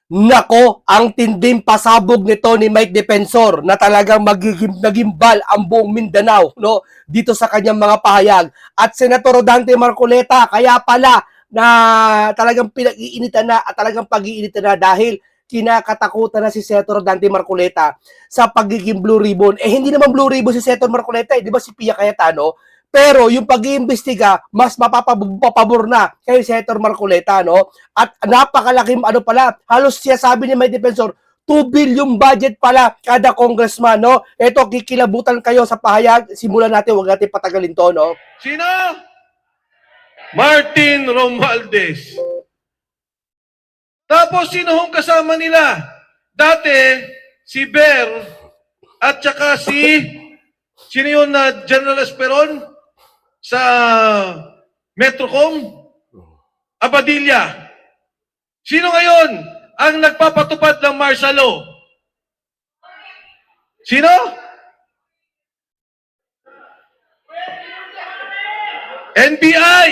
Nako, ang tinding pasabog nito ni Mike Defensor na talagang nagimbal ang buong Mindanao, no, dito sa kanyang mga pahayag. At Senator Dante Marcoleta, kaya pala na talagang pinag-iinitan na at talagang pag-iinitan na dahil kinakatakutan na si Senator Dante Marcoleta sa pagiging Blue Ribbon. Eh hindi naman Blue Ribbon si Senator Marcoleta, di ba si Pia Cayetano? Pero yung pag-iimbestiga, mas mapapabor na kay Senator Marcoleta, no? At napakalaking ano pala, halos siya sabi ni may defensor, 2 billion budget pala kada congressman, no? Ito, kikilabutan kayo sa pahayag. Simulan natin, huwag natin patagalin to, no? Sino? Martin Romualdez. Tapos sino hong kasama nila? Dati, si Ber at saka sino yun na General Esperon sa Metrocom? Abadilla. Sino ngayon ang nagpapatupad ng martial law? Sino? NBI.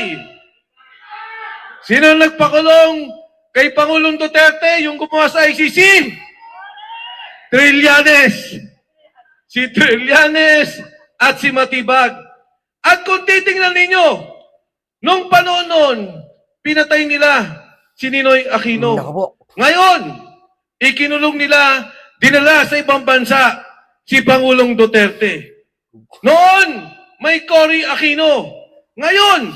Sino nagpakulong kay Pangulong Duterte, yung gumawa sa ICC? Trillanes. Si Trillanes at si Matibag. At kung titingnan ninyo, nung panahon noon, pinatay nila si Ninoy Aquino. Ngayon, ikinulong nila, dinala sa ibang bansa si Pangulong Duterte. Noon, may Cory Aquino. Ngayon,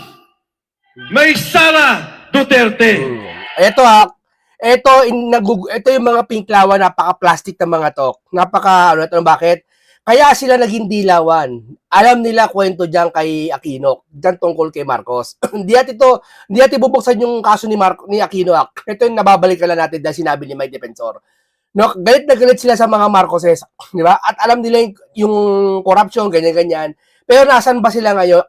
may Sara Duterte. Ito ito yung mga pinklawan, napaka-plastic ng mga to. Bakit? Kaya sila naging dilawan. Alam nila kwento diyan kay Aquino, diyan tungkol kay Marcos. Hindi natin bubuksan yung kaso ni Aquino. Ito yung nababalik lang natin dahil sinabi ni Mike Defensor. No, galit na galit sila sa mga Marcoses, di ba? At alam nila yung corruption, ganyan-ganyan. Pero nasan ba sila ngayon?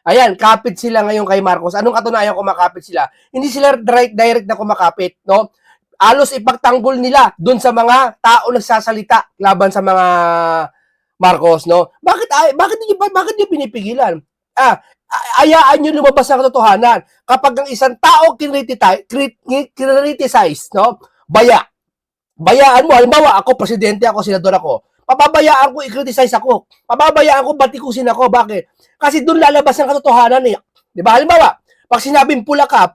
Ayan, kapit sila ngayon kay Marcos. Anong katunayan kung makapit sila? Hindi sila direct na kumakapit, no? Alos ipagtanggol nila dun sa mga tao nagsasalita laban sa mga Marcos, no? Bakit niyo pinipigilan? Ayaan niyo lumabas ang katotohanan. Kapag ang isang tao criticize, no? Bayaan mo, halimbawa ako, presidente ako, senador ako, pababayaan ko i-criticize ako. Pababayaan ko batikusin ako. Bakit? Kasi doon lalabas ang katotohanan eh. Di ba? Halimbawa, pag sinabing pula ka,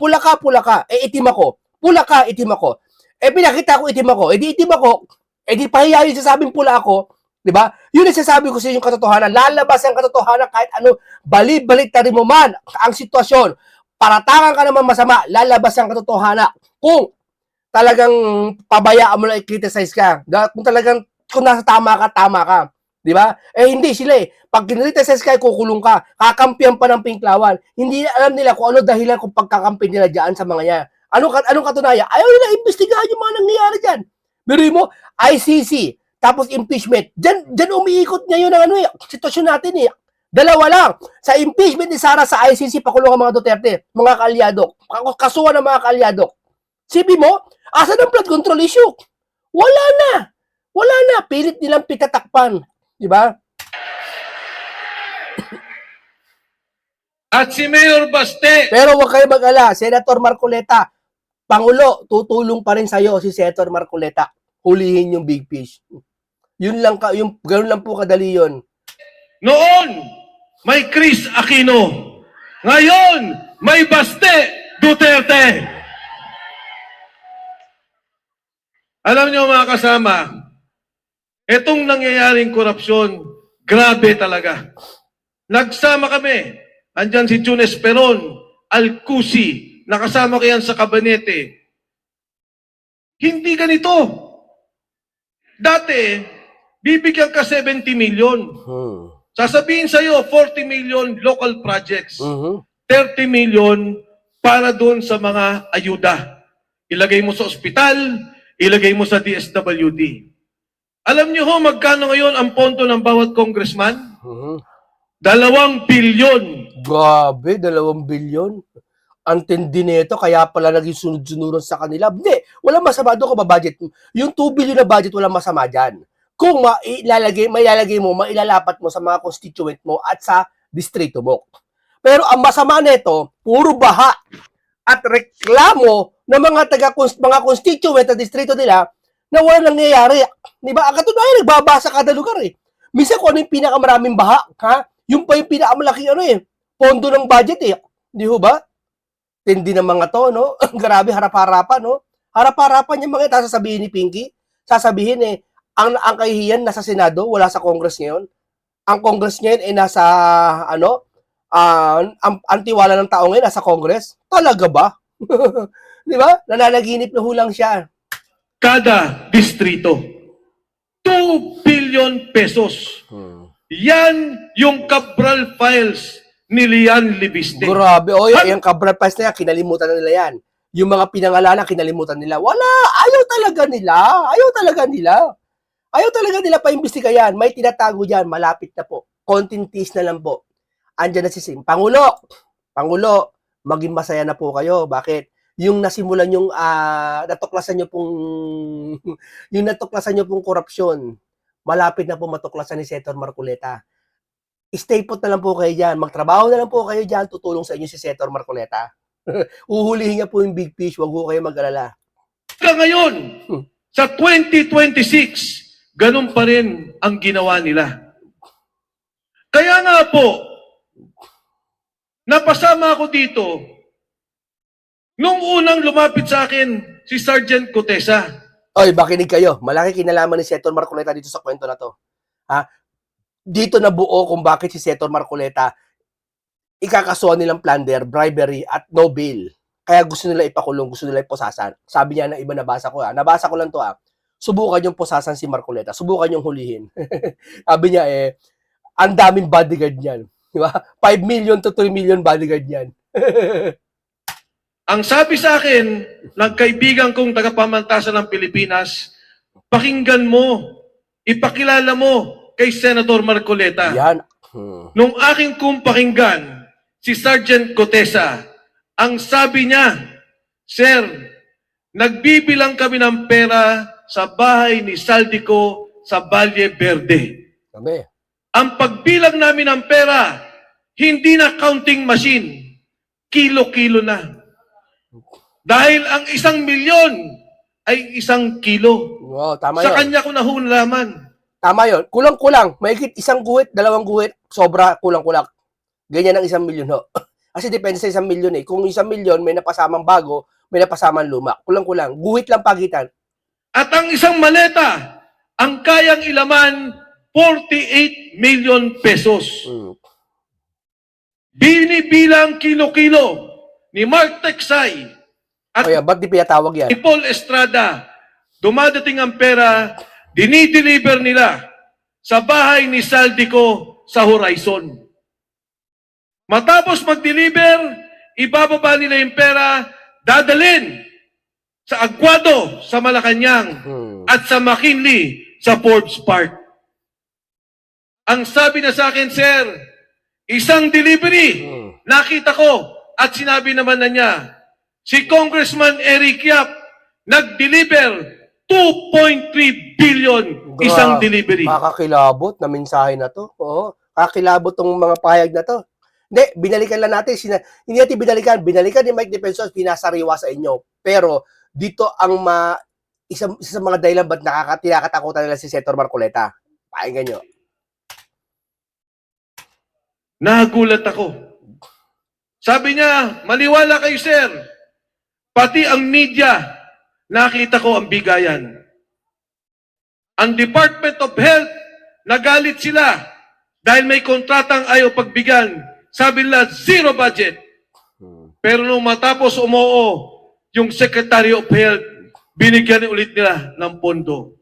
eh itim ako. Pula ka, itim ako. Eh pinakita ko itim ako. Eh di itim ako. Eh di pahiya yung sasabing pula ako. Di ba? Yun ang sasabi ko sa yung katotohanan. Lalabas ang katotohanan kahit ano, balik ta rin mo man ang sitwasyon. Paratangan ka naman masama, lalabas ang katotohanan. Kung talagang pabayaan mo lang i-criticize ka. Kung nasa tama ka. Di ba? Eh hindi sila eh. Pag kinriticize ka, kukulong ka. Kakampihan pa ng pinklawan. Hindi alam nila kung ano dahilan kung pagkakampi nila dyan sa mga yan. Anong katunayan? Ayaw nila imbestigahan yung mga nangyayari dyan. Biruin mo, ICC, tapos impeachment. Dyan umiikot ngayon ang sitwasyon natin eh. Dalawa lang. Sa impeachment ni Sara sa ICC, pakulong ang mga Duterte, mga kaalyado. Kasuhan ng mga kaalyado. Sibi mo, asan ang flood control issue? Wala na. Pilit nilang pitatakpan. Di ba? At si Mayor Baste. Pero huwag kayo mag-ala. Senator Marcoleta, Pangulo, tutulong pa rin sa'yo si Senator Marcoleta. Hulihin yung big fish. Ganun lang po kadali yun. Noon, may Chris Aquino. Ngayon, may Baste Duterte. Alam niyo mga kasama, itong nangyayaring korupsyon, grabe talaga. Nagsama kami. Andyan si Jun Esperon, Alcusi, nakasama ko yan sa kabinete. Hindi ganito. Dati, bibigyan ka 70 million. Sasabihin sa'yo, 40 million local projects. 30 million para doon sa mga ayuda. Ilagay mo sa ospital, ilagay mo sa DSWD. Alam niyo ho, magkano ngayon ang pondo ng bawat congressman? 2 bilyon. Grabe, 2 bilyon. Ang tindi nito, kaya pala naging sunod-sunuran sa kanila. Hindi, walang masama doon kung budget. Yung 2 billion na budget, walang masama dyan. Kung mailalagay mo, mailalapat mo sa mga constituent mo at sa distrito mo. Pero ang masama nito, puro baha. at reklamo ng mga constituent at distrito nila na walang nangyayari. Di ba? Ang katunayan, nagbabasa kada lugar eh. Minsan kung ano yung pinakamaraming baha, ha? Yung pa yung pinakamalaking pondo ng budget eh. Di ho ba? Tindi ng mga to, no? Grabe, harap-harapan, no? Harap-harapan yung mga sasabihin ni Pinky. Sasabihin ang kahihiyan nasa Senado, wala sa Congress ngayon. Ang Congress ngayon ay nasa, ang tiwala ng tao ngayon nasa Congress. Talaga ba? Di ba? Nananaginip na hulang siya. Kada distrito. 2 billion pesos. Yan yung Cabral files ni Lian Libiste. Grabe. O, yung Cabral files na yan, kinalimutan na nila yan. Yung mga pinangalan, kinalimutan nila. Wala. Ayaw talaga nila. Ayaw talaga nila paimbestiga yan. May tinatago dyan. Malapit na po. Konting tease na lang po. Andyan na si Sim. Pangulo, maging masaya na po kayo. Bakit? Yung nasimulan yung natuklasan nyo pong korupsyon, malapit na po matuklasan ni Senator Marcoleta. Stay put na lang po kayo dyan. Magtrabaho na lang po kayo dyan. Tutulong sa inyo si Senator Marcoleta. Uhulihin niya po yung big fish. Huwag po kayo mag-alala. Ngayon, sa 2026, ganun pa rin ang ginawa nila. Kaya nga po, napasama ako dito nung unang lumapit sa akin si Sergeant Cotesa. Oy, makinig kayo. Malaki kinalaman ni Senator Marcoleta dito sa kwento na to. Ha? Dito nabuo kung bakit si Senator Marcoleta ikakasuhan nilang plunder, bribery, at no bail. Kaya gusto nila ipakulong, gusto nila iposasan. Sabi niya na iba, nabasa ko lang to Subukan yung posasan si Marcoleta. Subukan yung hulihin. Sabi niya ang daming bodyguard niyan. Di ba? 5 million to 3 million bodyguard niyan. Ang sabi sa akin ng kaibigan kong tagapamantasan ng Pilipinas, pakinggan mo, ipakilala mo kay Senator Marcoleta. Yan. Nung aking kong pakinggan, si Sergeant Cotesa, ang sabi niya, Sir, nagbibilang kami ng pera sa bahay ni Saldico sa Valle Verde. Sabi. Ang pagbilang namin ng pera, hindi na counting machine, kilo-kilo na. Dahil ang 1 milyon ay 1 kilo. Wow, tama Sa yun. kanya ko nahulaman. Tama yun. Kulang-kulang. Mahigit 1 guhit, 2 guhit, sobra, kulang-kulang. Ganyan ang 1 milyon ho. Kasi depende sa 1 milyon Kung 1 milyon, may napasamang bago, may napasamang luma. Kulang-kulang. Guhit lang pagitan. At ang isang maleta, ang kayang ilaman, 48 million pesos. Binibilang kilo-kilo ni Mark Teksay at Ba't di pinatawag yan? ni Paul Estrada. Dumadating ang pera, dinideliver nila sa bahay ni Saldico sa Horizon. Matapos mag-deliver, ibababa nila yung pera, dadalhin sa Aguado sa Malacanang at sa McKinley sa Forbes Park. Ang sabi na sa akin, Sir, isang delivery, nakita ko at sinabi naman na niya, si Congressman Eric Yap nag-deliver 2.3 billion isang delivery. Makakilabot na mensahe na to. Oo. Kakilabot tong mga pahayag na to. Hindi, binalikan lang natin. Hindi natin binalikan. Binalikan ni Mike Defensor, pinasariwa sa inyo. Pero dito ang isa sa mga dahilan ba't tinakatakutan nila si Senator Marcoleta. Pakinggan nyo. Nagulat ako. Sabi niya, maniwala kayo, sir. Pati ang media, nakita ko ang bigayan. Ang Department of Health, nagalit sila dahil may kontratang ayaw pagbigyan. Sabi nila, zero budget. Pero nung matapos umoo, yung Secretary of Health, binigyan ulit nila ng pondo.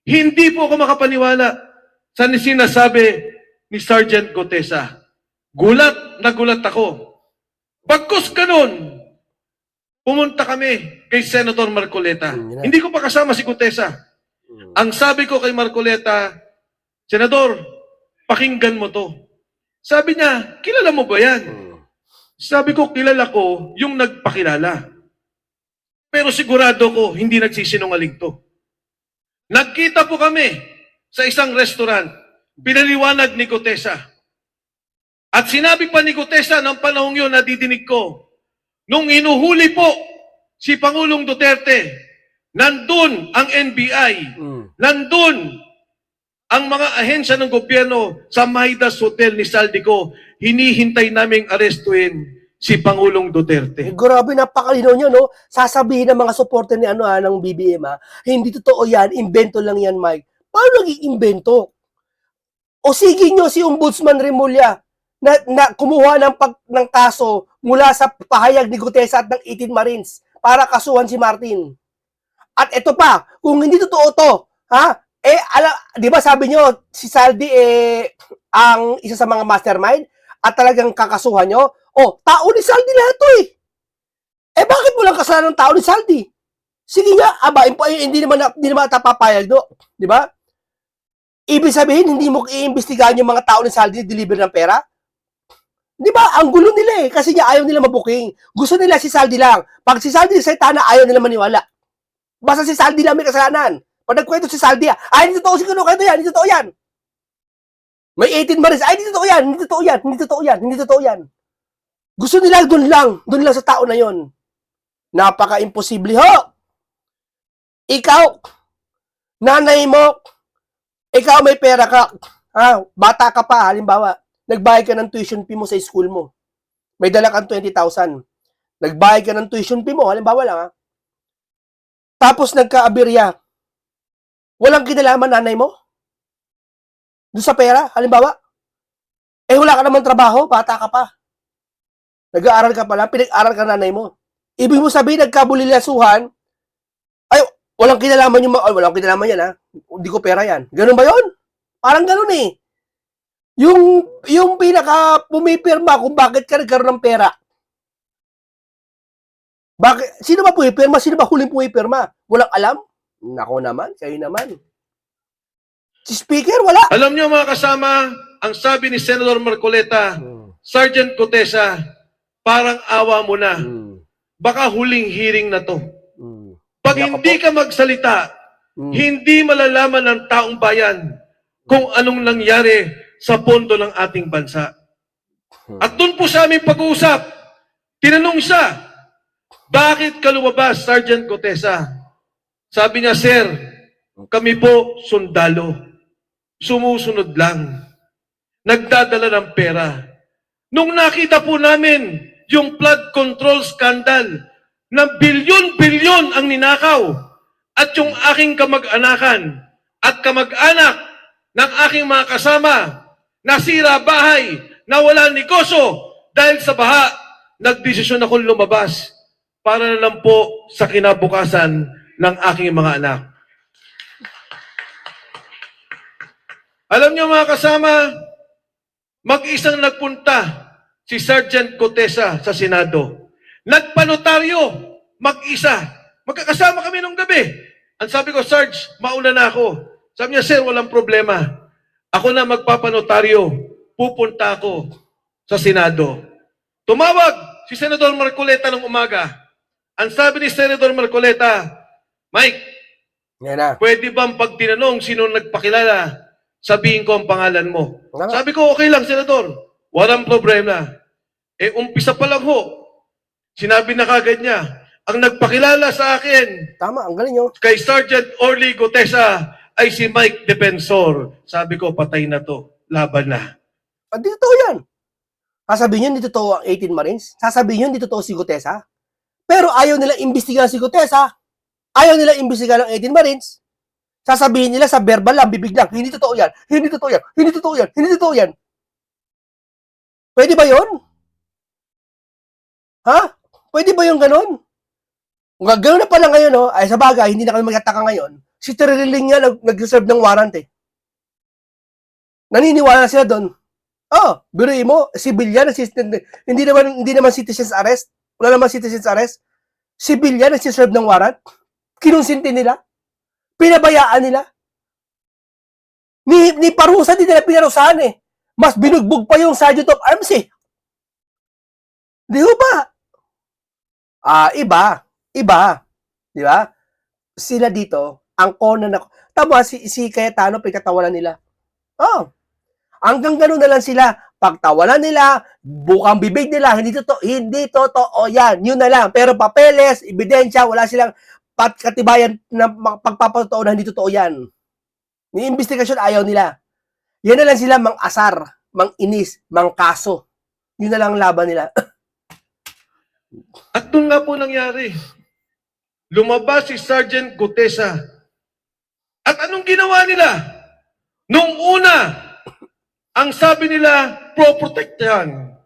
Hindi po ako makapaniwala sa sinasabi ni Sergeant Cotesa. Gulat na gulat ako. Pagkus ganun, pumunta kami kay Senator Marcoleta. Hindi ko pa kasama si Cotesa. Ang sabi ko kay Marcoleta, Senador, pakinggan mo to. Sabi niya, kilala mo ba yan? Sabi ko, kilala ko yung nagpakilala. Pero sigurado ko, hindi nagsisinungaling to. Nagkita po kami sa isang restaurant. Pinaliwanag ni Cotesa. At sinabi pa ni Cotesa ng panahong yun, nadidinig ko, nung inuhuli po si Pangulong Duterte, nandun ang NBI, nandun ang mga ahensya ng gobyerno sa Maidas Hotel ni Saldico, hinihintay naming arestuin si Pangulong Duterte. Grabe, napakalinaw niya, no? Sasabihin ng mga supporter ni ng BBM, hindi totoo yan, invento lang yan, Mike. Paano naging invento? O sige nyo si Ombudsman Remulla na kumuha ng kaso mula sa pahayag ni Gutesa at ng 18 Marines para kasuhan si Martin. At ito pa, kung hindi totoo to, di ba sabi nyo, si Saldi ang isa sa mga mastermind at talagang kakasuhan nyo? Tao ni Saldi lahat to eh. Bakit mo lang kasalanan ng tao ni Saldi? Sige nga, hindi naman tapapayag, no? Di ba? Ibig sabihin, hindi mo iimbestigahan yung mga tao ni Saldi deliver ng pera? Di ba? Ang gulo nila eh. Kasi niya ayaw nila mabuking. Gusto nila si Saldi lang. Pag si Saldi sa itana, ayaw nila maniwala. Basta si Saldi lang may kasalanan. Pag nagkwento si Saldi, hindi totoo si Kuno, kwento yan, hindi totoo yan. May 18 Marines, hindi totoo yan, hindi totoo yan, hindi totoo yan, hindi totoo yan. Gusto nila doon lang sa tao na yon. Napaka-imposible ho. Ikaw, nanay mo, ikaw may pera ka, bata ka pa, halimbawa, nagbayad ka ng tuition fee mo sa school mo. May dala kang 20,000. Nagbayad ka ng tuition fee mo, halimbawa lang Tapos nagka-aberya. Walang kinalaman nanay mo? Doon sa pera, halimbawa? Wala ka naman trabaho, bata ka pa. Nag-aaral ka pala, pinag-aral ka nanay mo. Ibig mo sabihin, nagkabulilyasuhan, walang kinalaman yan Hindi ko pera yan. Ganun ba yon? Parang ganun eh. Yung pinaka pumipirma kung bakit ka nagkaroon ng pera. Bakit? Sino ba pumipirma? Sino ba huling pumipirma? Walang alam? Nako naman, kayo naman. Si Speaker, wala. Alam niyo mga kasama, ang sabi ni Senator Marcoleta, Sergeant Gutesa, parang awa mo na. Baka huling hearing na to. Pag hindi ka magsalita, hindi malalaman ng taong bayan kung anong nangyari sa pondo ng ating bansa. At doon po sa aming pag-uusap, tinanong siya, bakit ka lumabas, Sergeant Gutesa? Sabi niya, Sir, kami po sundalo. Sumusunod lang. Nagdadala ng pera. Nung nakita po namin yung flood control scandal na bilyon-bilyon ang ninakaw at yung aking kamag-anakan at kamag-anak ng aking mga kasama nasira bahay, nawala negosyo dahil sa baha, nagdesisyon akong lumabas para na lang po sa kinabukasan ng aking mga anak. Alam niyo mga kasama, mag-isang nagpunta si Sergeant Gutesa sa Senado. Nagpanotaryo, mag-isa. Magkakasama kami nung gabi. Ang sabi ko, Sarge, mauna na ako. Sabi niya, Sir, walang problema. Ako na magpapanotaryo. Pupunta ako sa Senado. Tumawag si Senador Marcoleta ng umaga. Ang sabi ni Senador Marcoleta, Mike, pwede bang pag tinanong sino nagpakilala, sabihin ko ang pangalan mo? Sabi ko, okay lang, Senador. Walang problema. Umpisa pa lang ho. Sinabi na kagad niya, ang nagpakilala sa akin, tama, ang galing nyo. Kay Sergeant Orly Gutesa ay si Mike Defensor. Sabi ko, patay na to. Laban na. Hindi totoo yan. Sasabihin nyo, hindi totoo ang 18 Marines. Sasabihin nyo, hindi totoo si Gutesa. Pero ayaw nila imbestigahan si Gutesa. Ayaw nila imbestigahan ang 18 Marines. Sasabihin nila sa verbal lang, bibig lang, hindi totoo yan, hindi totoo yan, hindi totoo yan, hindi totoo yan. Pwede ba yun? Pwede ba yung ganun? Kung gano'n na pala ngayon, sa bagay, hindi na kami magtataka ngayon, si Teriling nga nag-reserve ng warrant eh. Naniniwala na sila doon. Biruin mo, civilian, hindi naman citizens arrest, wala naman citizens arrest, civilian nag-reserve ng warrant, kinonsinti nila, pinabayaan nila. Ni parusa din nila pinarusahan eh. Mas binugbog pa yung Sergeant of Arms eh. Di ba? Iba. Di ba? Sila dito, ang kona na, tama si Cayetano, pinagkatawanan nila. Hanggang ganun na lang sila. Pagtawanan nila, bukang bibig nila, hindi totoo yan. Yun na lang. Pero papeles, ebidensya, wala silang katibayan na pagpapatotoo na hindi totoo yan. Yung investigasyon, ayaw nila. Yan na lang sila mang-asar, mang-inis, mang-kaso. Yun na lang ang laban nila. At doon nga po nangyari. Lumabas si Sergeant Gutesa. At anong ginawa nila? Nung una, ang sabi nila, pro-protektahan.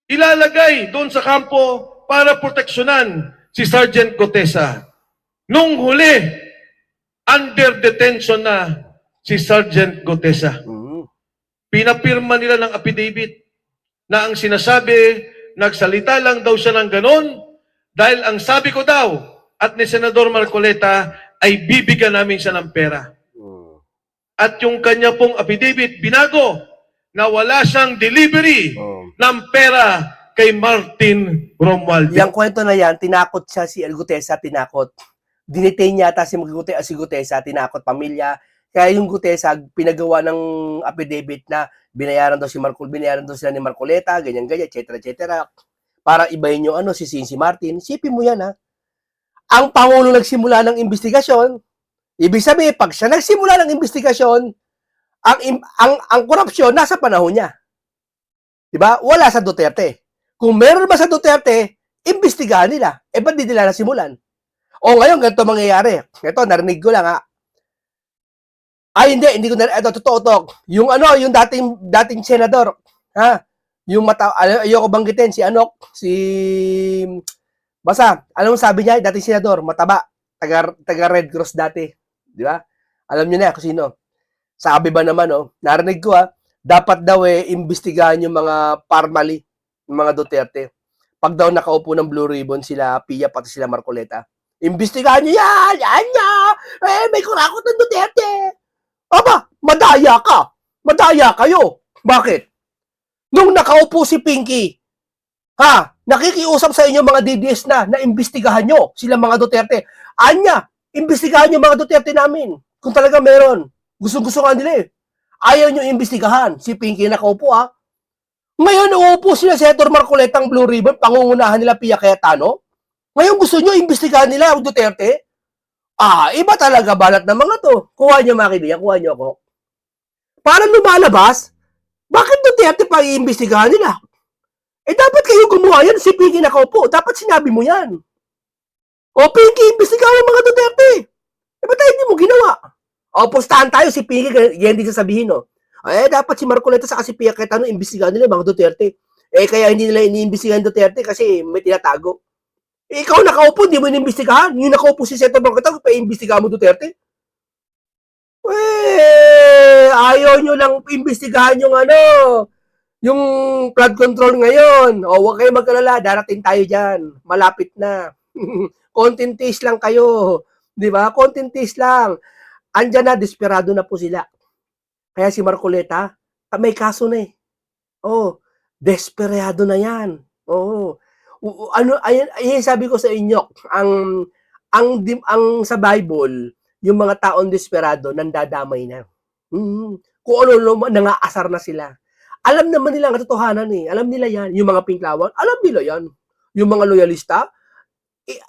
Ilalagay doon sa kampo para proteksyonan si Sergeant Gutesa. Nung huli, under detention na si Sergeant Gutesa. Pinapirma nila ng affidavit na ang sinasabi, nagsalita lang daw siya ng ganon dahil ang sabi ko daw at ni Senador Marcoleta ay bibigyan namin siya ng pera. At yung kanya pong affidavit, binago na wala siyang delivery ng pera kay Martin Romualdez. Yang kwento na yan, tinakot siya si El Gutesa, tinakot. Dinetain yata si Gutesa, tinakot pamilya. Kaya yung Gutesa, pinagawa ng affidavit na binayaran daw sila ni Marcoleta, ganyan-ganyan, etc. Para ibahin yung si Martin. Sipin mo yan, ha? Ang Pangulo nagsimula ng investigasyon, ibig sabihin, pag siya nagsimula ng investigasyon, ang korupsyon nasa panahon niya. Diba? Wala sa Duterte. Kung meron ba sa Duterte, imbestigahan nila. Ba't di nila nasimulan? O ngayon, ganito mangyayari. Ito, narinig ko lang, ha? Ay, hindi ko narinig. Ito, totoo to. Yung yung dating senador, ha? Yung ayoko banggitin, basta, alam mo sabi niya, dating senador, mataba, taga Red Cross dati. Di ba? Alam niyo na kung sino. Sabi ba naman, narinig ko, dapat daw imbestigahan yung mga parmali, yung mga Duterte. Pag daw nakaupo ng Blue Ribbon sila, Pia, pati sila Marcoleta. Imbestigahan niyo yan! Yan niya! May kurakot ng Duterte! Aba, madaya ka! Madaya kayo! Bakit? Nung nakaupo si Pinky, nakikiusap sa inyo mga DDS na imbestigahan nyo sila mga Duterte. Anya, imbestigahan nyo mga Duterte namin. Kung talaga meron. Gusto nga nila eh. Ayaw nyo imbestigahan. Si Pinky nakaupo Ngayon, uupo sila Senator Marcoleta ang Blue Ribbon, pangungunahan nila Pia Cayetano. Ngayon gusto nyo imbestigahan nila ang Duterte? Iba talaga balat ng mga to. Kuha nyo mga kaibigan, kuha nyo ako. Para lumalabas, bakit Duterte pa iimbestigahan nila? Dapat kayo gumawa yan, si Pinky nakaupo. Dapat sinabi mo yan. O, Pinky, imbestigahan ang mga Duterte. Ba't tayo hindi mo ginawa? O, pustahan tayo si Pinky, yan din sasabihin, dapat si Marcoleta sa si Pia Cayetano, imbestigahan nila mga Duterte. Kaya hindi nila iniimbestigahan Duterte kasi may tinatago. Ikaw nakaupo, hindi mo inimbestigahan. Yung nakaupo si Senator Marcoleta, pa-imbestigahan mo Duterte? Ayaw nyo lang imbestigahan yung flood control ngayon. Huwag kayo mag-alala, darating tayo dyan. Malapit na. Content taste lang kayo. Di ba? Content taste lang. Andyan na, desperado na po sila. Kaya si Marcoleta, may kaso na desperado na yan. Ayan sabi ko sa inyo, ang sa Bible, yung mga taong desperado, nandadamay na. Kung ano, nangaasar na sila. Alam naman nila ang katotohanan Alam nila yan. Yung mga pinklawan, alam nila yan. Yung mga loyalista,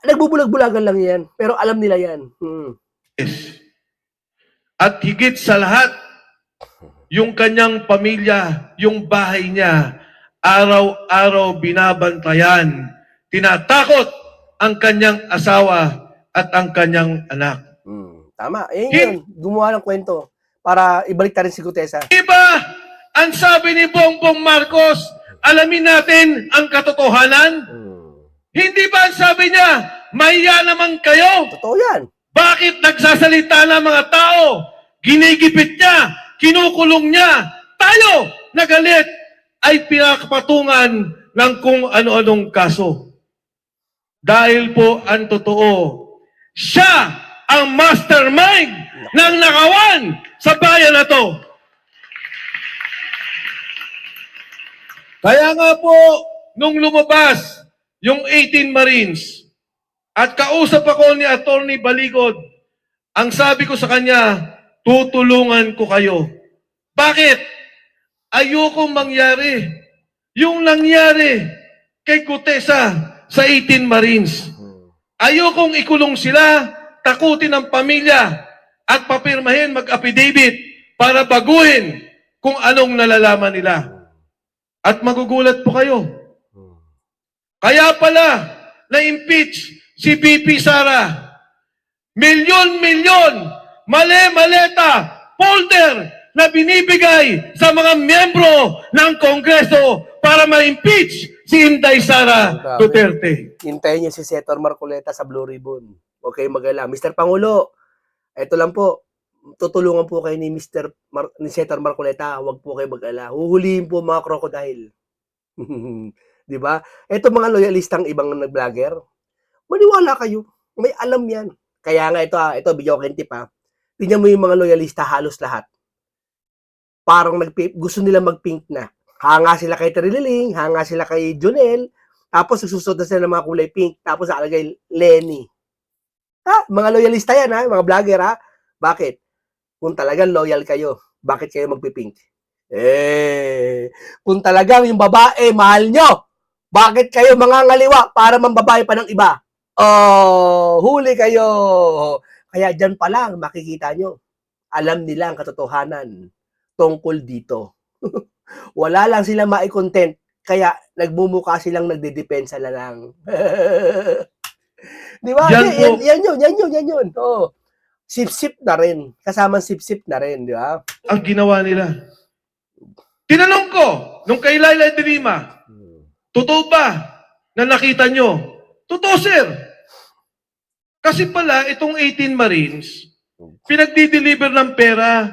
nagbubulag-bulagan lang yan. Pero alam nila yan. At higit sa lahat, yung kanyang pamilya, yung bahay niya, araw-araw binabantayan. Tinatakot ang kanyang asawa at ang kanyang anak. Tama. Yun. Gumawa ng kwento para ibalik ta rin si Gutesa. Diba? Ang sabi ni Bongbong Marcos, alamin natin ang katotohanan. Hindi ba ang sabi niya, mahiya naman kayo? Totoo yan. Bakit nagsasalita ng mga tao? Ginigipit niya, kinukulong niya. Tayo, nagalit, ay pinakapatungan ng kung ano-anong kaso. Dahil po ang totoo, siya ang mastermind ng nakawan sa bayan na to. Kaya nga po, nung lumabas yung 18 Marines at kausap ako ni Attorney Baligod, ang sabi ko sa kanya, tutulungan ko kayo. Bakit? ayokong mangyari yung nangyari kay Gutesa sa 18 Marines. Ayokong ikulong sila, takutin ang pamilya, at papirmahin mag-affidavit para baguhin kung anong nalalaman nila. At magugulat po kayo. Kaya pala, na-impeach si VP Sara. Milyon-milyon, mali-maleta, folder na binibigay sa mga miyembro ng Kongreso para ma-impeach si Inday Sara Duterte. Hintayin niyo si Senator Marcoleta sa Blue Ribbon. Okay, mag-alala. Mr. Pangulo, ito lang po. Tutulungan po kayo ni ni Senator Marcoleta. Huwag po kayo mag-alala. Huhulihin po mga crocodile. Di ba? Ito mga loyalistang ibang nag-vlogger. Maniwala kayo. May alam yan. Kaya nga ito bigyan ko kayong tip ha. Tingnan mo yung mga loyalista halos lahat. Parang gusto nila mag-pink na. Hanga sila kay Trililing, hanga sila kay Jonel, tapos susunod na sila ng mga kulay pink, tapos nakalagay Lenny. Ha? Mga loyalista yan ha, mga vlogger ha. Bakit? Kung talagang loyal kayo, bakit kayo magpipink? Kung talagang yung babae mahal nyo, bakit kayo mangangaliwa para mambabae pa ng iba? Oh, huli kayo. Kaya dyan pa lang makikita nyo. Alam nila ang katotohanan tungkol dito. Wala lang sila mai-content. Kaya nagmumukha silang nagdedepensa na lang. Di ba? Yan yun. Oh. Sip-sip na rin. Kasamang sip-sip na rin, di ba? Ang ginawa nila. Tinanong ko, nung kay Laila de Lima, totoo ba na nakita nyo? Totoo, sir. Kasi pala, itong 18 Marines, pinagdi-deliver ng pera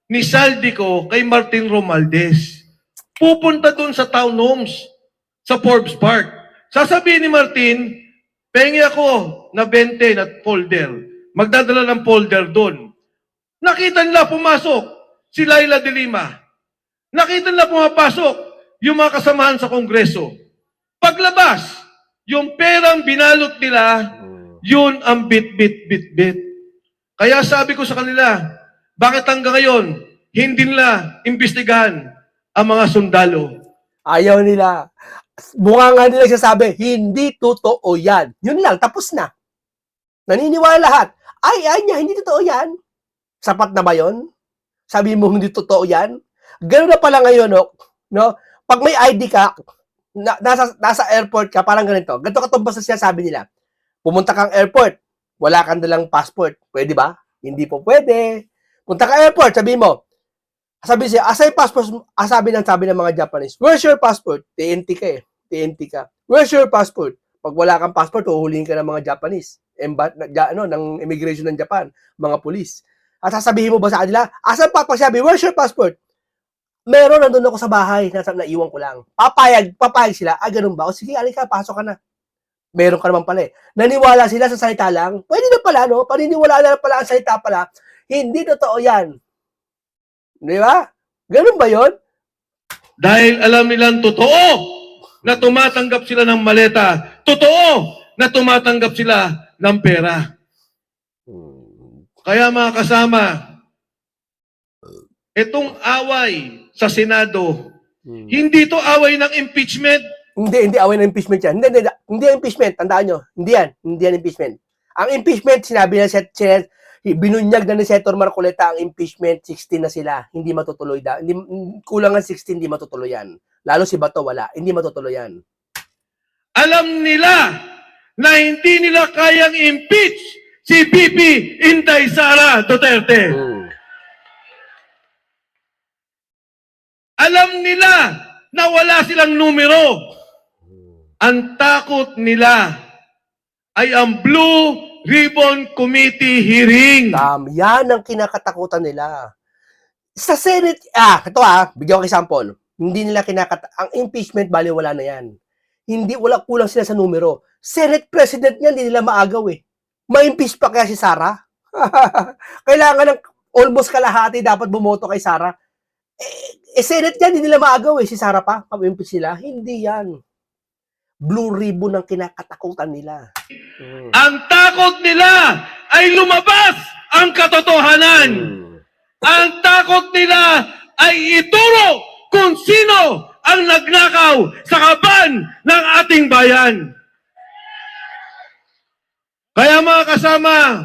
ni Saldico kay Martin Romualdez. Pupunta doon sa townhomes, sa Forbes Park. Sasabihin ni Martin, pengi ako na 20 na folder. Magdadala ng folder doon. Nakita nila pumasok si Laila de Lima. Nakita nila pumapasok yung mga kasamahan sa Kongreso. Paglabas, yung perang binalot nila, yun ang bit-bit-bit-bit. Kaya sabi ko sa kanila, bakit hanggang ngayon, hindi nila imbestigahan ang mga sundalo? Ayaw nila. Mukha nga nila sasabi, hindi totoo yan. Yun lang, tapos na. Naniniwala lahat. Ay niya, hindi totoo yan. Sapat na ba yun? Sabi mo, hindi totoo yan? Ganun na pala ngayon, no? Pag may ID ka, nasa airport ka, parang ganito. Ganito katumbas na siya, sabi nila. Pumunta kang airport, wala kang dalang passport. Pwede ba? Hindi po pwede. Punta ka airport, sabi mo, sabi siya, asay passport, sabi ng mga Japanese, where's your passport? TNT ka eh. TNT ka. Where's your passport? Pag wala kang passport, uhulihin ka ng mga Japanese. Ng immigration ng Japan, mga pulis. At sasabihin mo ba sa kanila, asan pa sabi, where's your passport? Meron, nandun ako sa bahay, naiwan ko lang. Papayag sila, ganun ba? O sige, alika, pasok ka na. Meron ka naman pala eh. Naniwala sila sa salita lang, pwede na pala, no? Paniniwala na pala ang salita pala, hindi totoo yan. Di ba? Ganun ba yon? Dahil alam nilang totoo na tumatanggap sila ng maleta. Totoo na tumatanggap sila ng pera. Kaya mga kasama, itong away sa Senado, hindi to away ng impeachment. Hindi away ng impeachment yan. Hindi impeachment, tandaan nyo. Hindi yan impeachment. Ang impeachment, sinabi na binunyag na ni Senator Marcoleta ang impeachment, 16 na sila. Hindi matutuloy kulang ng 16, hindi matutuloy yan. Lalo si Bato, wala. Hindi matutuloy yan. Alam nila na hindi nila kayang impeach si VP Inday Sara Duterte. Alam nila na wala silang numero. Ang takot nila ay ang Blue Ribbon Committee hearing. Yan ang kinakatakutan nila. Sa Senate, bigyan ko example. Hindi nila ang impeachment, bali wala na yan. Kulang sila sa numero. Senate President niya, hindi nila maagaw eh. Ma-impeach pa kaya si Sara? Kailangan ng almost kalahati dapat bumoto kay Sara. Senate niya, hindi nila maagaw eh. Si Sara pa, pa-impeach sila. Hindi yan. Blue Ribbon ang kinakatakutan nila. Ang takot nila ay lumabas ang katotohanan. Ang takot nila ay ituro kung sino ang nagnakaw sa kaban ng ating bayan. Kaya mga kasama,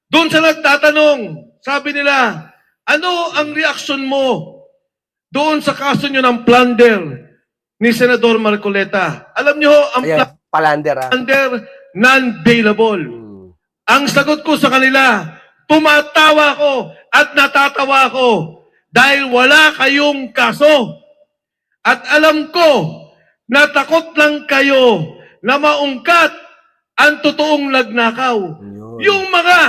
doon sa nagtatanong, sabi nila, ano ang reaksyon mo doon sa kaso nyo ng plunder ni Senador Marcoleta? Alam nyo, ang Ayan, palander ha. plunder non-bailable. Ang sagot ko sa kanila, tumatawa ko at natatawa ko dahil wala kayong kaso. At alam ko na takot lang kayo na maungkat ang totoong nagnakaw. Yung mga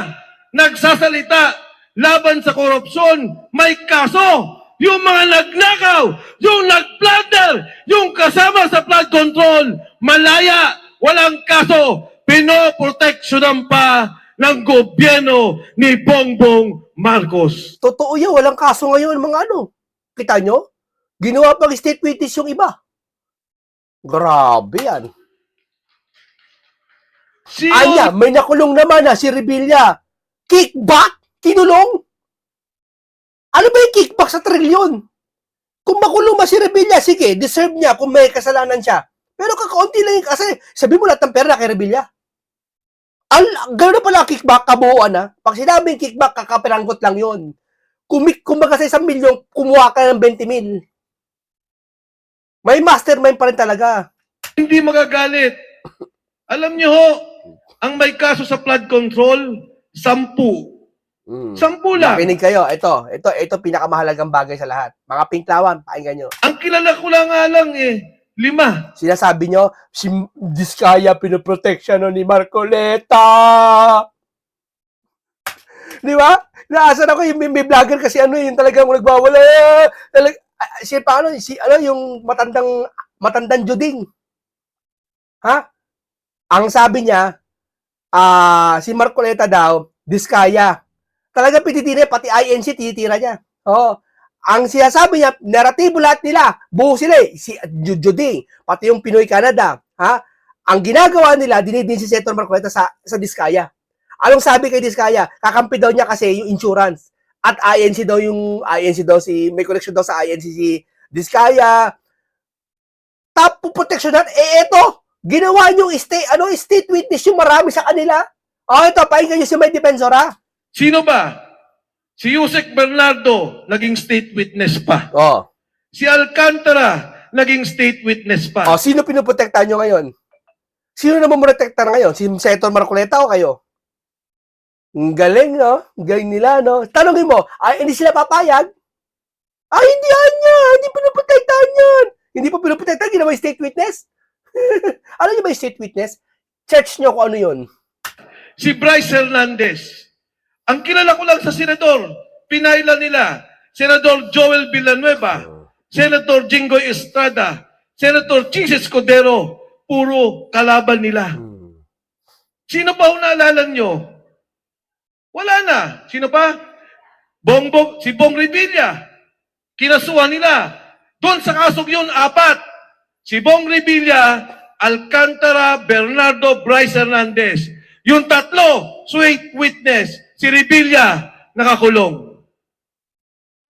nagsasalita laban sa korupsyon, may kaso. Yung mga nagnakaw, yung nagplunder, yung kasama sa flood control, malaya, walang kaso. Pinoproteksyonan pa ng gobyerno ni Bongbong Marcos. Totoo yan, walang kaso ngayon, mga ano. Kita nyo? Ginawa pang state witness yung iba. Grabe yan. Anya, may nakulong naman na si Revilla. Kickback? Kinulong? Ano ba yung kickback sa trilyon? Kung makulong ba si Revilla, sige, deserve niya kung may kasalanan siya. Pero kakaunti lang yung kasi, sabi mo lahat ng pera kay Revilla. Gano'n pala kickback, kabuuan ha. Pag sinabing kickback, kakapiranggot lang yun. Kung baka sa 1 milyon, kumuha ka ng 20 mil. May mastermind pa rin talaga. Hindi magagalit. Alam niyo ho, ang may kaso sa flood control, 10. 10 lang. Makinig kayo. Ito pinakamahalagang bagay sa lahat. Mga pinklawan, pakinggan nyo. Ang kilala ko lang nga lang 5. Sinasabi nyo, si Diskaya pinoproteksyon ni Marcoleta. Di ba? Naasan ako yung may vlogger kasi yung talagang nagwawala. Yung matandang Juding. Ha? Ang sabi niya, si Marcoleta daw, Diskaya. Talaga pititira, pati INC titira niya. Oo. Ang sinasabi niya, naratibo lahat nila, buo sila si Juding, pati yung Pinoy Canada, ha? Ang ginagawa nila, dinidin si Senator Marcoleta sa Diskaya. Anong sabi kay Diskaya? Kakampi daw niya kasi yung insurance. At INC daw may connection daw sa INC si Diskaya. Top protection natin, eto, ginawa niyong state witness yung marami sa kanila. Ito, pakinggan niyo si may defensor, ha? Sino ba? Si Yusek Bernardo, naging state witness pa. Si Alcantara, naging state witness pa. Sino pinoprotektahan nyo ngayon? Sino naman protektahan ngayon? Si Senator Marcoleta o kayo? Ang galing, no? Ang galing nila, no? Tanongin mo, hindi sila papayag? Hindi niya! Hindi pinoprotektahan yan! Hindi pa pinoprotektahan, ginawa yung state witness? Ano yung ba yung state witness? Search nyo kung ano yun. Si Bryce Hernandez. Ang kilala ko lang sa senador, pinailan nila, Senador Joel Villanueva, Senator Jinggoy Estrada, Senator Chis Escudero, puro kalaban nila. Sino pa naalala nyo? Wala na. Sino pa? Si Bong Revilla. Kinasuhan nila. Doon sa kasong yun, 4. Si Bong Revilla, Alcantara, Bernardo, Bryce Hernandez. Yung 3, sweet witness. Si Revilla, nakakulong.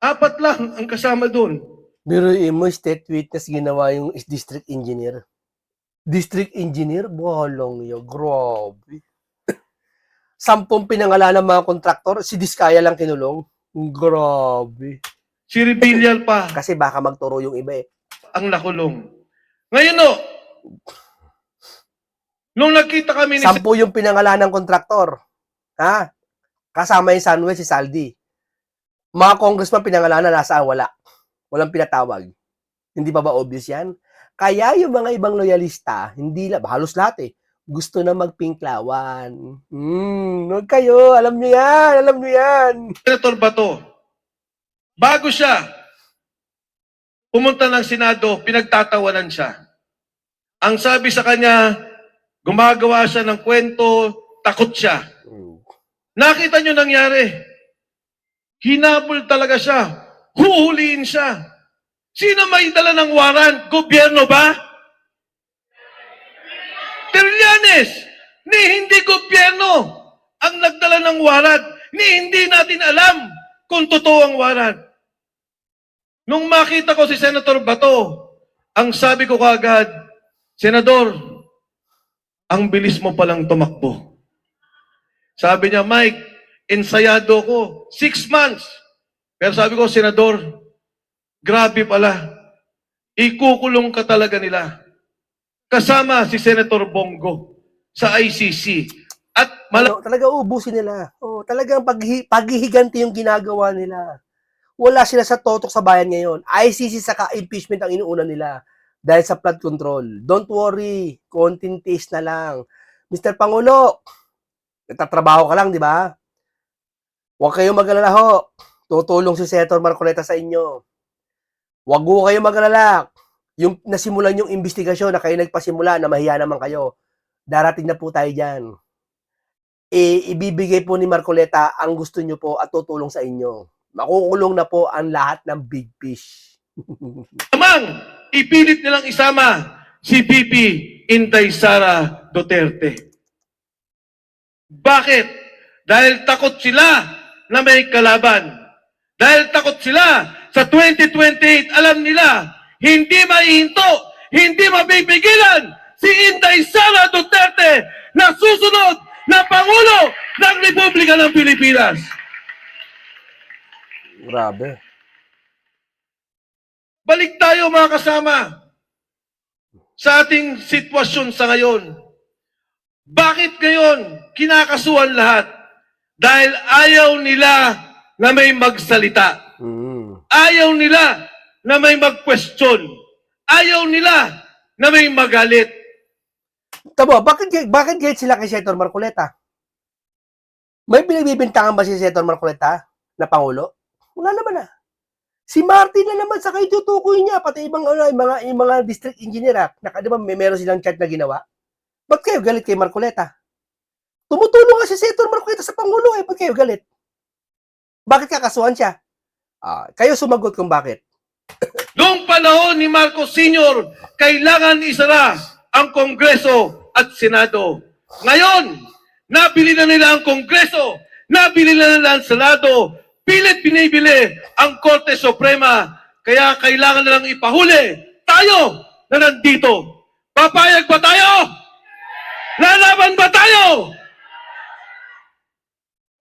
4 lang ang kasama doon. Pero mo, state witness ginawa yung district engineer. District engineer? Bolong yun. Grabe. 10 pinangalan ng mga kontraktor, si Diskaya lang kinulong. Grabe. Si Revilla pa. Kasi baka magturo yung iba ang nakulong. Ngayon nung nakita kami ni 10 yung pinangalan ng kontraktor. Ha? Kasama yung Sunway, si Saldi. Mga congressman pinangalanan, nasaan? Wala. Walang pinatawag. Hindi pa ba obvious yan? Kaya yung mga ibang loyalista, hindi halos lahat gusto na magpinklawan. Huwag kayo, alam nyo yan. Senator Bato, bago siya pumunta ng Senado, pinagtatawanan siya. Ang sabi sa kanya, gumagawa siya ng kwento, takot siya. Nakita nyo nangyari. Hinabol talaga siya. Huhuliin siya. Sino may dala ng warrant? Gobyerno ba? Trillanes, ni hindi gobyerno ang nagdala ng warrant, ni hindi natin alam kung totoo ang warrant. Nung makita ko si Senator Bato, ang sabi ko kaagad, Senador, ang bilis mo palang tumakbo. Sabi niya, Mike, ensayado ko, 6 months. Pero sabi ko, Senador, grabe pala. Ikukulong ka talaga nila. Kasama si Senator Bongo sa ICC. At talaga ubusin nila. Talagang paghihiganti yung ginagawa nila. Wala sila sa totok sa bayan ngayon. ICC saka impeachment ang inuuna nila dahil sa flood control. Don't worry, konting tiis na lang. Mr. Pangulo, nagtatrabaho ka lang, di ba? Huwag kayong mag-alala ho. Tutulong si Senator Marcoleta sa inyo. Huwag ho kayong mag-alala. Yung nasimulan yung investigasyon na kayo nagpasimula na mahiya naman kayo, darating na po tayo dyan. Ibibigay po ni Marcoleta ang gusto nyo po at tutulong sa inyo. Makukulong na po ang lahat ng big fish. Namang ipilit nilang isama si VP Inday Sara Duterte. Bakit? Dahil takot sila na may kalaban. Dahil takot sila sa 2028, alam nila, hindi maihinto, hindi mabibigilan si Inday Sara Duterte na susunod na Pangulo ng Republika ng Pilipinas. Grabe. Balik tayo mga kasama sa ating sitwasyon sa ngayon. Bakit ngayon kinakasuhan lahat? Dahil ayaw nila na may magsalita. Ayaw nila na may mag-question. Ayaw nila na may magalit. Tabo, bakit galit sila kay Senator Marcoleta? May pinagbibintangan ba si Senator Marcoleta na Pangulo? Wala naman ah. Si Martin na naman sa kayo tutukoy niya, pati ibang mga district engineer, di ba meron silang chat na ginawa? Ba't kayo galit kay Marcoleta? Tumutulong nga si Senator Marcoleta sa Pangulo ba't kayo galit? Bakit kakasuhan siya? Kayo sumagot kung bakit. Noong panahon ni Marcos Sr., kailangan isara ang Kongreso at Senado. Ngayon, nabili na nila ang Kongreso, nabili na nila ang Senado, pilit binibili ang Korte Suprema, kaya kailangan nilang ipahuli tayo na nandito. Papayag ba tayo? Lalaban ba tayo?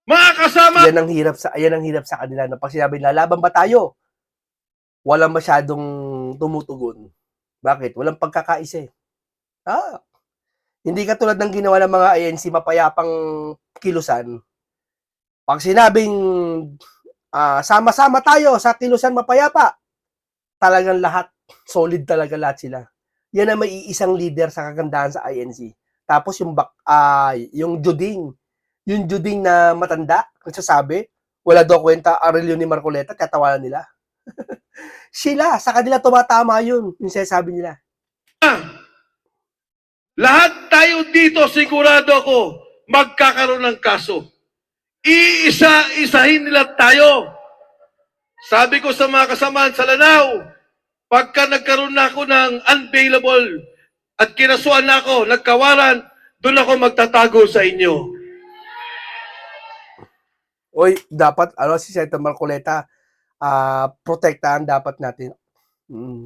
Mga kasama, Yan ang hirap sa kanila. No? Pag sinabi, lalaban ba tayo? Walang masyadong tumutugon. Bakit? Walang pagkakaisa. Hindi katulad ng ginawa ng mga ANC mapayapang kilusan. Pag sinabing sama-sama tayo sa kilusan mapayapa, talagang lahat, solid talaga lahat sila. Yan ang may isang leader sa kagandahan sa INC. Tapos yung Juding na matanda, nagsasabi, wala daw kwenta Aurelio ni Marcoleta, katawanan nila. Sila, sa kanila tumatama yun, yung sinasabi nila. lahat tayo dito sigurado ako magkakaroon ng kaso. Iisa-isahin nila tayo. Sabi ko sa mga kasamahan sa Lanao, pagka nagkaroon na ako ng unbailable at kinasuhan na ako, nagkawaran, doon ako magtatago sa inyo. Oy, dapat, si Senator Marcoleta, protektahan dapat natin.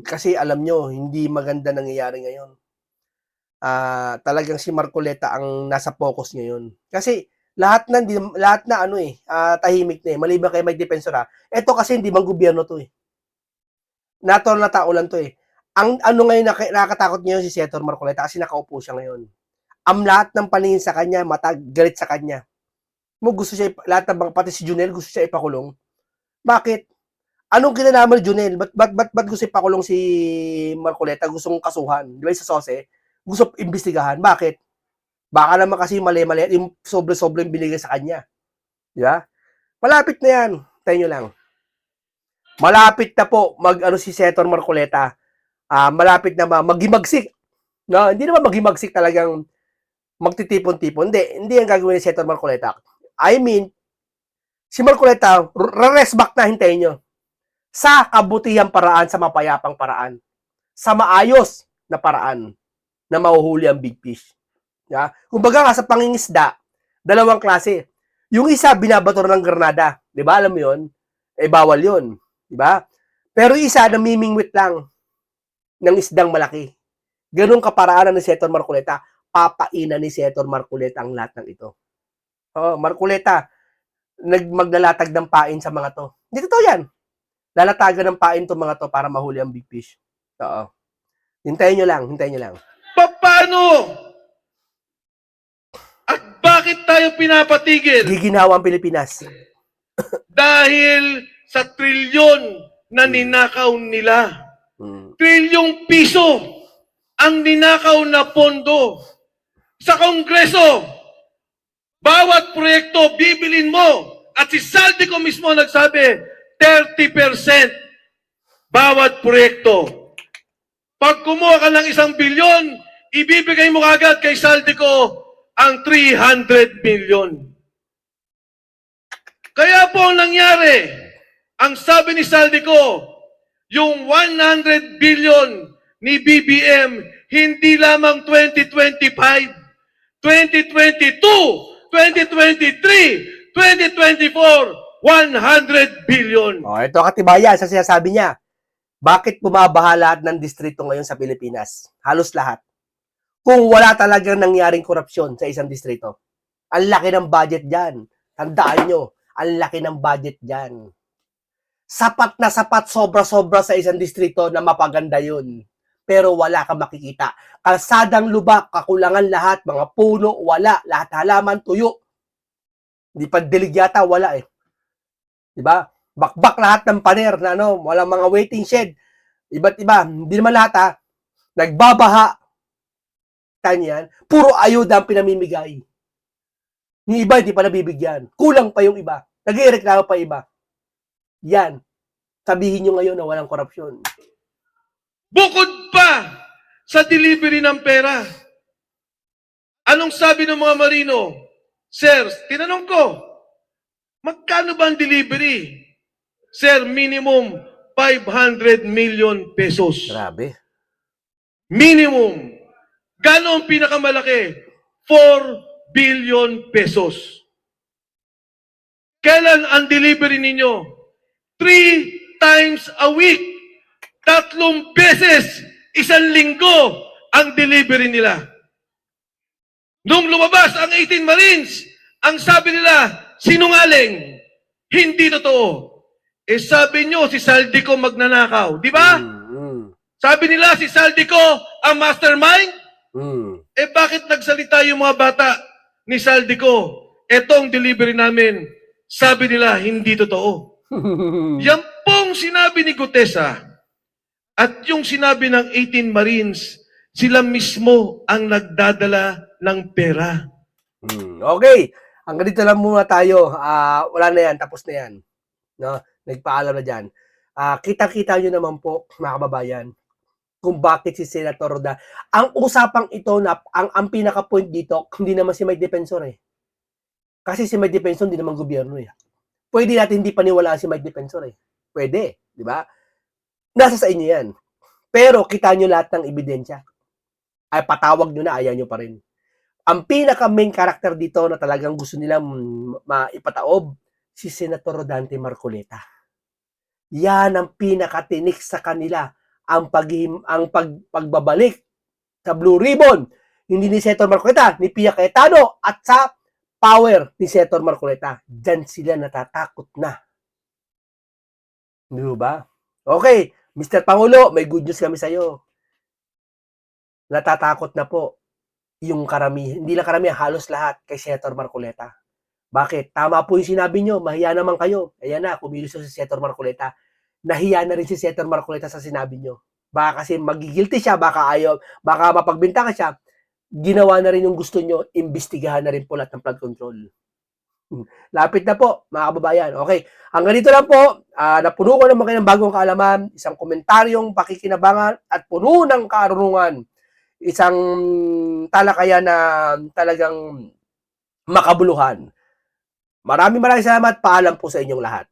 Kasi alam nyo, hindi maganda nangyayari ngayon. Talagang si Marcoleta ang nasa focus ngayon. Kasi lahat na tahimik na maliban kay Mike Defensor. Ito kasi hindi mang gobyerno to Natural na tao lang to Ang ngayon nakakatakot ngayon si Senator Marcoleta kasi nakaupo siya ngayon. Ang lahat ng paningin sa kanya, galit sa kanya. Gusto siya, lahat ng pati si Junel, gusto siya ipakulong. Bakit? Anong kinalaman ni Junel? Ba't gusto ipakulong si Marcoleta? Gustong kasuhan. Di ba sa SOSE? Gusto imbestigahan. Bakit? Baka naman kasi mali-mali yung sobre-sobre yung binigay sa kanya. Di ba? Malapit na yan. Tayo nyo lang. Malapit na po si Senator Marcoleta. Malapit na maghimagsik. No, hindi naman maghimagsik talagang magtitipon-tipon. Hindi ang gagawin ni Senator Marcoleta. I mean, si Marcoleta, rest back na hintayin nyo. Sa kabutihang paraan, sa mapayapang paraan. Sa maayos na paraan na mahuhuli ang big fish. Yeah? Kumbaga nga sa pangingisda, dalawang klase. Yung isa, binabato ng granada. Di ba? Alam mo yun? Bawal yun. Di ba? Pero isa, namimingwit lang ng isdang malaki. Ganun kaparaanan ni Senator Marcoleta. Papainan ni Senator Marcoleta ang lahat ng ito. Marcoleta, maglalatag ng pain sa mga to. Hindi totoo yan. Lalatagan ng pain to mga to para mahuli ang big fish. Oo. Hintayin nyo lang. Paano? At bakit tayo pinapatigil? Giginawa ang Pilipinas. Dahil sa trilyon na ninakaw nila. Trilyong piso ang ninakaw na pondo sa Kongreso. Bawat proyekto bibilin mo. At si Saldico mismo nagsabi, 30% bawat proyekto. Pag kumuha ka ng 1 bilyon, ibibigay mo agad kay Saldico ang 300 million. Kaya po ang nangyari, ang sabi ni Saldico, yung 100 billion ni BBM, hindi lamang 2025, 2022, 2023, 2024, 100 billion. Ito katibayan sa sinasabi niya. Bakit bumabaha lahat ng distrito ngayon sa Pilipinas? Halos lahat. Kung wala talagang nangyaring korupsyon sa isang distrito. Ang laki ng budget dyan. Tandaan nyo, ang laki ng budget dyan. Sapat na sapat, sobra-sobra sa isang distrito na mapaganda yun. Pero wala kang makikita. Kalsadang lubak, kakulangan lahat, mga puno, wala. Lahat halaman, tuyo. Hindi pa dilig yata, wala eh. Diba? Bakbak lahat ng paner na walang mga waiting shed. Iba't iba. Hindi naman lahat ha. Nagbabaha. Tanyan. Puro ayuda ang pinamimigay. Yung iba hindi pa nabibigyan. Kulang pa yung iba. Nag-ireklamo pa iba. Yan. Sabihin nyo ngayon na walang korupsyon. Bukod pa sa delivery ng pera. Anong sabi ng mga marino? Sir, tinanong ko, magkano ba ang delivery? Sir, minimum 500 million pesos. Grabe. Minimum. Gano ang pinakamalaki? 4 billion pesos. Kailan ang delivery ninyo? 3 times a week. 3 beses, 1 linggo ang delivery nila. Nung lumabas ang 18 Marines, ang sabi nila, sinungaling. Hindi totoo. Sabi nyo, si Saldico magnanakaw. Di ba? Sabi nila, si Saldico ang mastermind. Bakit nagsalita yung mga bata ni Saldico? Etong delivery namin, sabi nila, hindi totoo. Yan pong sinabi ni Gutesa at yung sinabi ng 18 Marines, sila mismo ang nagdadala ng pera. Okay. Hanggang dito lang muna tayo. Wala na yan. Tapos na yan. No? Nagpaalam na dyan. Kita-kita nyo naman po, mga kababayan, kung bakit si Senator Roda. Ang usapang ito, ang pinaka-point dito, hindi naman si Mike Defensor eh. Kasi si Mike Defensor, hindi naman gobyerno eh. Pwede natin hindi paniwalaan si Mike Defensor eh. Pwede. Di ba? Nasa sa inyo yan. Pero kita nyo lahat ng ebidensya. Ay patawag nyo na, ayaw nyo pa rin. Ang pinaka-main character dito na talagang gusto nilang maipataob, si Senator Rodante Marcoleta. Yan ang pinakatinik sa kanila, ang pagbabalik sa Blue Ribbon, hindi ni Senator Marcoleta, ni Pia Cayetano, at sa power ni Senator Marcoleta. Diyan sila natatakot na. Di ba? Okay, Mr. Pangulo, may good news kami sa iyo. Natatakot na po yung karamihan, hindi lang karamihan, halos lahat kay Senator Marcoleta. Bakit? Tama po yung sinabi nyo, mahiya naman kayo. Ayan na, kumilos si Senator Marcoleta. Nahiya na rin si Senator Marcoleta sa sinabi nyo. Baka kasi magigilty siya, baka ayaw, baka mapagbintangan siya. Ginawa na rin yung gusto nyo, imbestigahan na rin po lahat ng flood control. Lapit na po, mga kababayan. Okay, hanggang dito lang po. Napuno ko naman kayo ng bagong kaalaman, isang komentaryong pakikinabangan at puno ng karunungan. Isang talakayan na talagang makabuluhan. Maraming salamat. Paalam po sa inyong lahat.